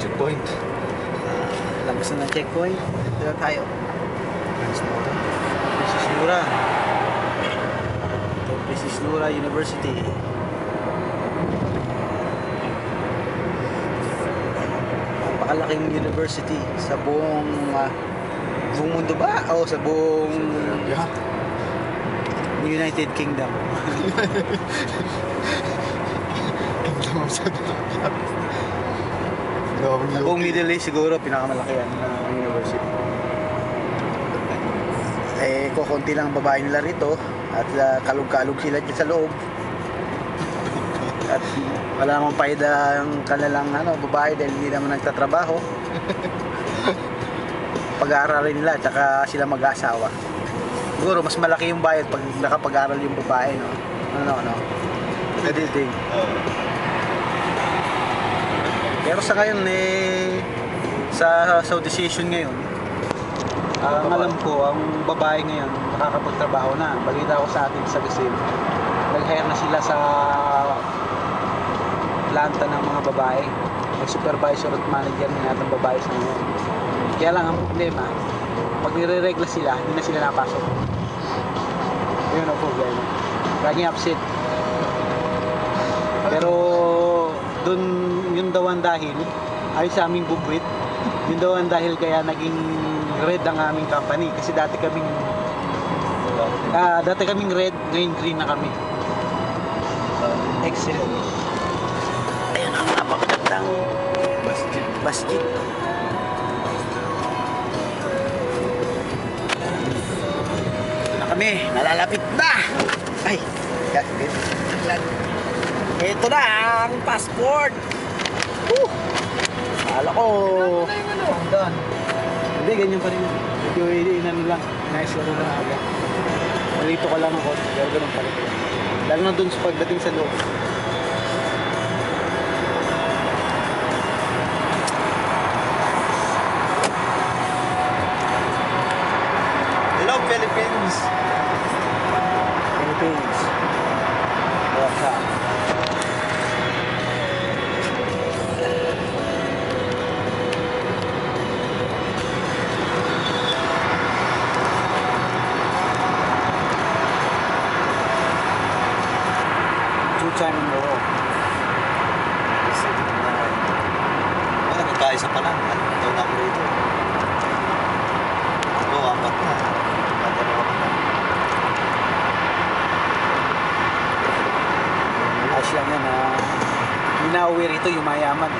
checkpoint. Labas na ng checkpoint. Dito tayo. Princess Nura. Ito, Princess Nura University. Napakalaking university sa buong mundo ba? O sa buong United Kingdom. Sa buong Middle East siguro pinakamalaki yan na university. Eh, kukunti lang babae nila rito at kalug-kalug sila dyan sa loob. At wala namang paida ang kanilang babae dahil hindi naman nagtatrabaho. Pag-aaralin nila at saka sila mag-aasawa. Siguro mas malaki yung bayad pag nakapag-aral yung babae, no? Ano? Editing. Pero sa ngayon sa decision ngayon, ang alam ko, ang babae ngayon nakakapagtrabaho na. Balita ko sa atin sa Gasil, nag-hire na sila sa planta ng mga babae. Mag-supervisor at manager na natin babae sa ngayon. Kaya lang ang problema, pag nire-regla sila, hindi na sila napasok. Yun ang problema. Laging upset. Pero dun yun daw ang dahil ay sa aming bubwit, yun daw ang dahil kaya naging red ang aming company kasi dati kaming red, ngayon green na kami. Excellent. Ayun ang napakagandang basket. Na kami, nalalapit na. Ay, ito na ang passport. Akala ko doon. Hindi, ganyan pa rin. Medyo inano lang. Nice laro na aga. Malito ka lang ng konti. Pero ganun pa rin. Lalo na doon sa pagdating sa loob. Hello, Philippines! Philippines. What's up? Time in a row. Nagkakaisa pa lang. Ito na ako rito. Ito, apat na. Ayos lang yan. Hindi na uwi rito yung mayaman.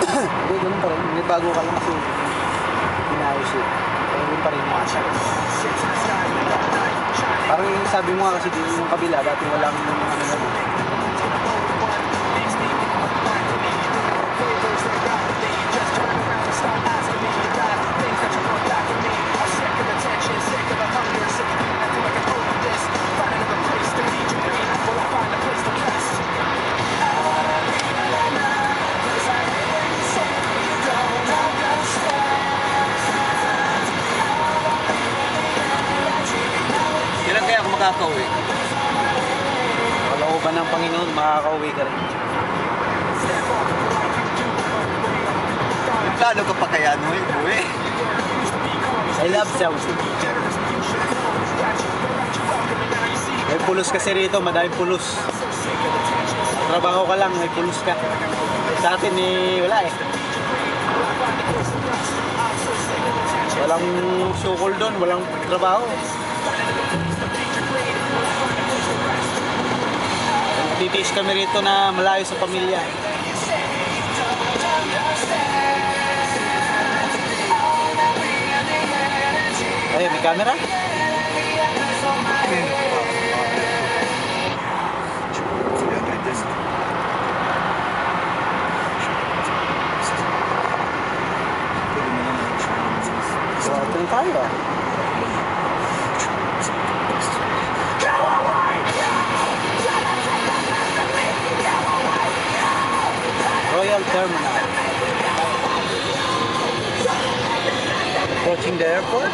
Hindi, ganun pa rin. May bago ka lang kasi inayos yun. Hindi pa rin yung siya. Parang yung sabi mo nga kasi dito yung kabila, dati walang makakauwi. Kalooban ng Panginoon, makakauwi ka rin. Plano ka pa kaya no? Uwi? I love South. May pulos kasi rito, madaming pulos. Trabaho ka lang, may pulos ka. Sa atin wala eh. Walang sukol doon, walang trabaho. Titiis kami rito na malayo sa pamilya. Ay, may camera? So, ito na tayo. Royal Terminal. Approaching the airport.